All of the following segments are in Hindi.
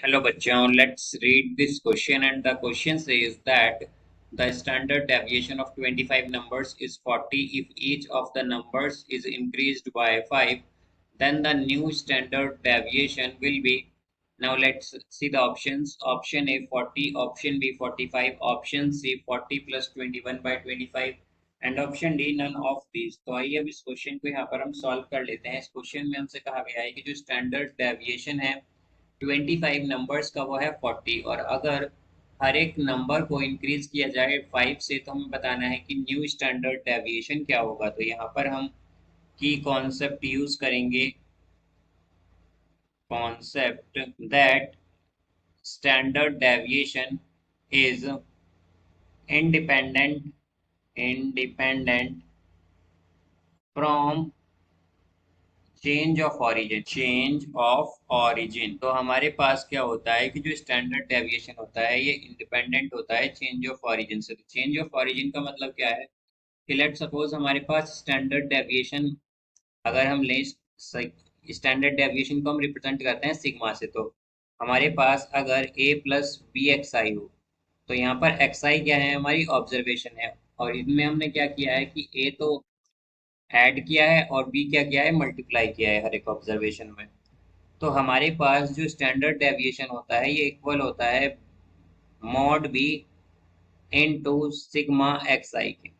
Hello bachchon, let's read this question, and the question says that the standard deviation of 25 numbers is 40 if each of the numbers is increased by 5, then the new standard deviation will be. Now let's see the options. Option A 40, option B 45, option C 40 plus 21 by 25 and option D none of these. तो आइए अब इस क्वेश्चन को यहाँ पर हम सॉल्व कर लेते हैं। इस क्वेश्चन में हमसे कहा गया है कि जो स्टैंडर्ड डेविएशन है 25 नंबर्स का वो है 40, और अगर हर एक नंबर को इंक्रीज किया जाए 5 से तो हमें बताना है कि न्यू स्टैंडर्ड डेविएशन क्या होगा। तो यहाँ पर हम की कॉन्सेप्ट यूज करेंगे, concept that standard deviation is independent independent from change of origin, change of origin. तो हमारे पास क्या होता है कि जो स्टैंडर्ड डेविएशन होता है ये इंडिपेंडेंट होता है चेंज ऑफ ऑरिजिन से। तो चेंज ऑफ ऑरिजिन का मतलब क्या है कि लेट सपोज हमारे पास स्टैंडर्ड डेविएशन अगर हम लें, स्टैंडर्ड डेविएशन को हम रिप्रेजेंट करते हैं सिग्मा से। तो हमारे पास अगर a प्लस बी एक्स आई हो, तो यहाँ पर एक्स आई क्या है, हमारी ऑब्जर्वेशन है, और इनमें हमने क्या किया है कि a तो ऐड किया है और बी क्या किया है, मल्टीप्लाई किया है हर एक ऑब्जर्वेशन में। तो हमारे पास जो स्टैंडर्ड डेविएशन होता है ये इक्वल होता है mod b into sigma x i के।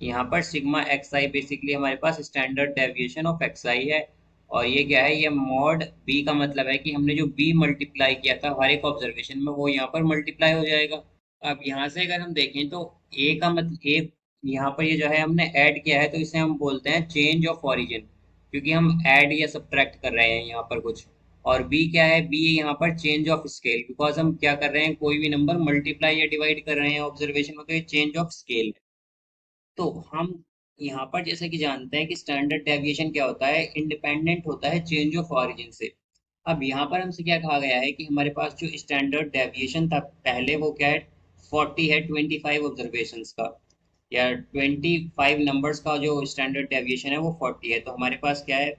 यहाँ पर सिग्मा एक्स आई बेसिकली हमारे पास standard deviation of x i है, और ये क्या है, ये मॉड बी का मतलब है कि हमने जो बी मल्टीप्लाई किया था हर एक ऑब्जर्वेशन में वो यहाँ पर मल्टीप्लाई हो जाएगा। अब यहाँ से अगर हम देखें तो ए का मतलब ए, यहाँ पर ये जो है हमने ऐड किया है तो इसे हम बोलते हैं चेंज ऑफ ऑरिजिन, क्योंकि हम ऐड या सब्ट्रैक्ट कर रहे हैं यहाँ पर कुछ। और बी क्या है, बी यहाँ पर चेंज ऑफ स्केल, बिकॉज हम क्या कर रहे हैं, कोई भी नंबर मल्टीप्लाई या डिवाइड कर रहे हैं ऑब्जर्वेशन में, तो ये चेंज ऑफ स्केल है। तो हम यहाँ पर जैसे कि जानते हैं कि स्टैंडर्ड डेविएशन क्या होता है, इंडिपेंडेंट होता है चेंज ऑफ ऑरिजिन से। अब यहाँ पर हमसे क्या कहा गया है कि हमारे पास जो स्टैंडर्ड डेविएशन था पहले वो क्या है, 40 है 25 ऑब्जर्वेशंस का, या 25 नंबर्स का जो स्टैंडर्ड डेविएशन है वो 40 है। तो हमारे पास क्या है,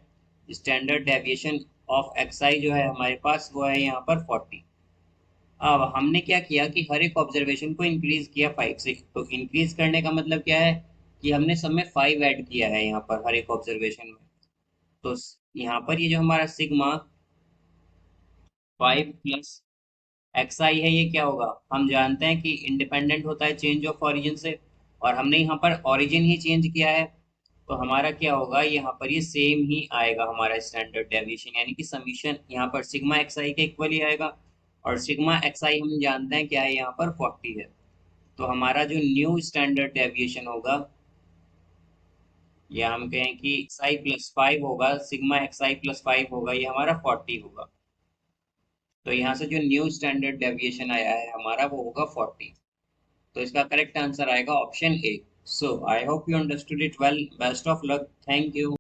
स्टैंडर्ड डेविएशन ऑफ एक्स आई जो है हमारे पास वो है यहाँ पर 40। अब हमने क्या किया कि हर एक ऑब्जर्वेशन को इंक्रीज किया 5 से। तो इंक्रीज करने का मतलब क्या है कि हमने सब में 5 ऐड किया है यहाँ पर हर एक ऑब्जर्वेशन में। तो यहाँ पर ये जो हमारा सिग्मा 5 प्लस एक्स आई है ये क्या होगा, हम जानते हैं कि इंडिपेंडेंट होता है चेंज ऑफ ऑरिजिन से, और हमने यहाँ पर ऑरिजिन ही चेंज किया है। तो हमारा क्या होगा, यहाँ पर ये सेम ही आएगा हमारा स्टैंडर्ड डेविएशन, यानी कि समीशन यहाँ पर सिग्मा एक्स आई के इक्वल ही आएगा। और सिग्मा एक्स आई हम जानते हैं क्या है, यहाँ पर 40 है। तो हमारा जो न्यू स्टैंडर्ड डेविएशन होगा, या हम कहें कि एक्स आई प्लस 5 होगा, सिग्मा एक्स आई प्लस 5 होगा, ये हमारा 40 होगा। तो यहाँ से जो न्यू स्टैंडर्ड डेविएशन आया है हमारा वो होगा 40। तो इसका करेक्ट आंसर आएगा option A. So I hope you understood it well. Best of luck. Thank you.